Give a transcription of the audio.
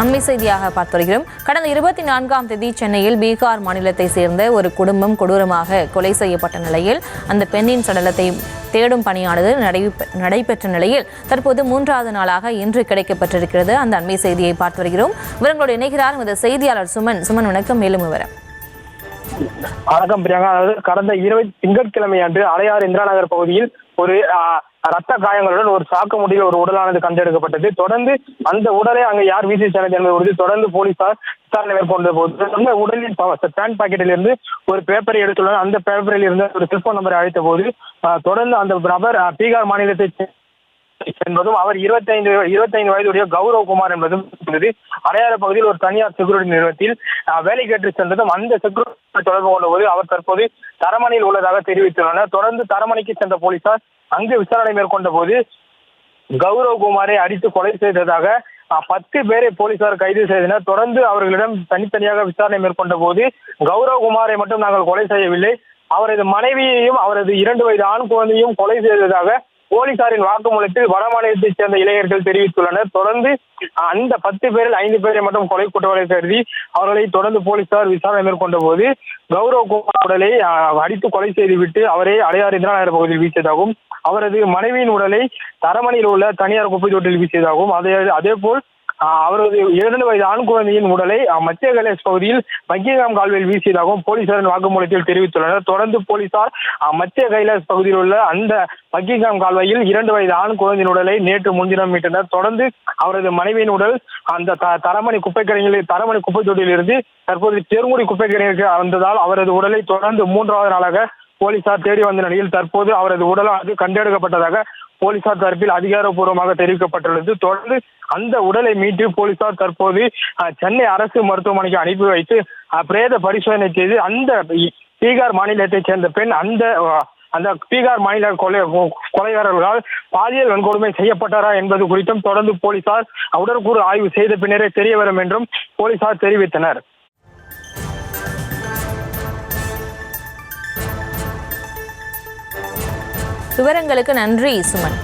அண்மை செய்தியாக பார்த்து வருகிறோம். கடந்த 24ஆம் தேதி சென்னையில் பீகார் மாநிலத்தை சேர்ந்த ஒரு குடும்பம் கொடூரமாக கொலை செய்யப்பட்ட நிலையில் அந்த பெண்ணின் சடலத்தை தேடும் பணியானது நடைபெற்ற நிலையில் தற்போது 3வது நாளாக இன்று கிடைக்கப்பட்டிருக்கிறது. அந்த அண்மை செய்தியை பார்த்து வருகிறோம். இவர்களோடு இணைகிறார் இந்த செய்தியாளர் சுமன். வணக்கம். மேலும் விவரம். வணக்கம் பிரியங்கா. அதாவது கடந்த திங்கட்கிழமை அன்று அடையாறு இந்திரா நகர் பகுதியில் ஒரு ரத்த காயங்களுடன் ஒரு சாக்கு முடியில் ஒரு உடலானது கண்டெடுக்கப்பட்டது. தொடர்ந்து அந்த உடலை அங்கு யார் வீசி சென்றது என்பது குறித்து தொடர்ந்து போலீசார் விசாரணை மேற்கொண்ட போது அந்த உடலின் பேண்ட் பாக்கெட்டில் இருந்து ஒரு பேப்பரை எடுத்துள்ளனர். அந்த பேப்பரில் இருந்து ஒரு செல்போன் நம்பரை அழைத்த போது தொடர்ந்து அந்த நபர் பீகார் மாநிலத்தை என்பதும் அவர் 25 வயதுடைய கௌரவ் குமார் என்பதும் அடையாறு பகுதியில் ஒரு தனியார் செக்யூரிட்டி நிறுவனத்தில் வேலை கேட்டு சென்றதும் அந்த செக்யூரிட்டி தொடர்பு கொண்ட போது அவர் தற்போது தரமணியில் உள்ளதாக தெரிவித்துள்ளனர். தொடர்ந்து தரமணிக்கு சென்ற போலீசார் அங்கு விசாரணை மேற்கொண்ட போது கௌரவ் குமாரை அடித்து கொலை செய்ததாக 10 பேரை போலீசார் கைது செய்தனர். தொடர்ந்து அவர்களிடம் தனித்தனியாக விசாரணை மேற்கொண்ட போது கௌரவ் குமாரை மட்டும் நாங்கள் கொலை செய்யவில்லை, அவரது மனைவியையும் அவரது 2 வயது ஆண் குழந்தையும் கொலை செய்ததாக போலீசாரின் வாக்குமூலத்தில் வட மாநிலத்தைச் சேர்ந்த இளைஞர்கள் தெரிவித்துள்ளனர். தொடர்ந்து அந்த 10 பேரில் 5 பேரை மட்டும் கொலை குற்றவாளி கருதி அவர்களை தொடர்ந்து போலீசார் விசாரணை மேற்கொண்ட போது கௌரவ் குமார் உடலை அடித்து கொலை செய்துவிட்டு அவரை அடையாறு இந்திரா நகர் பகுதியில் வீசியதாகவும் அவரது மனைவியின் உடலை தரமணியில் உள்ள தனியார் குப்பை தொட்டியில் வீசியதாகவும் அதே போல் அவரது 2 வயது ஆண் குழந்தையின் உடலை மத்திய கைலாஷ் பகுதியில் பக்கிங்ஹாம் கால்வாயில் வீசியதாகவும் போலீசாரின் வாக்குமூலத்தில் தெரிவித்துள்ளனர். தொடர்ந்து போலீசார் மத்திய கைலாஷ் பகுதியில் உள்ள அந்த பக்கிங்ஹாம் கால்வாயில் 2 வயது ஆண் குழந்தையின் உடலை நேற்று முன்தினம் மீட்டனர். தொடர்ந்து அவரது மனைவியின் உடல் அந்த தரமணி குப்பை தொட்டியில் இருந்து தற்போது செருமுடி குப்பை கிடங்கிற்கு வந்ததால் அவரது உடலை தொடர்ந்து 3வது நாளாக போலீசார் தேடி வந்த நிலையில் தற்போது அவரது உடலானது கண்டெடுக்கப்பட்டதாக போலீசார் தரப்பில் அதிகாரப்பூர்வமாக தெரிவிக்கப்பட்டுள்ளது. தொடர்ந்து அந்த உடலை மீட்டு போலீசார் தற்போது சென்னை அரசு மருத்துவமனைக்கு அனுப்பி வைத்து பிரேத பரிசோதனை செய்து அந்த பீகார் மாநிலத்தைச் சேர்ந்த பெண் அந்த பீகார் மாநில கொலைகாரர்களால் பாலியல் வன்கொடுமை செய்யப்பட்டாரா என்பது குறித்தும் தொடர்ந்து போலீசார் உடற்கூறு ஆய்வு செய்த பின்னரே தெரிய வரும் என்றும் போலீசார் தெரிவித்தனர். விவரங்களுக்கு நன்றி சுமன்.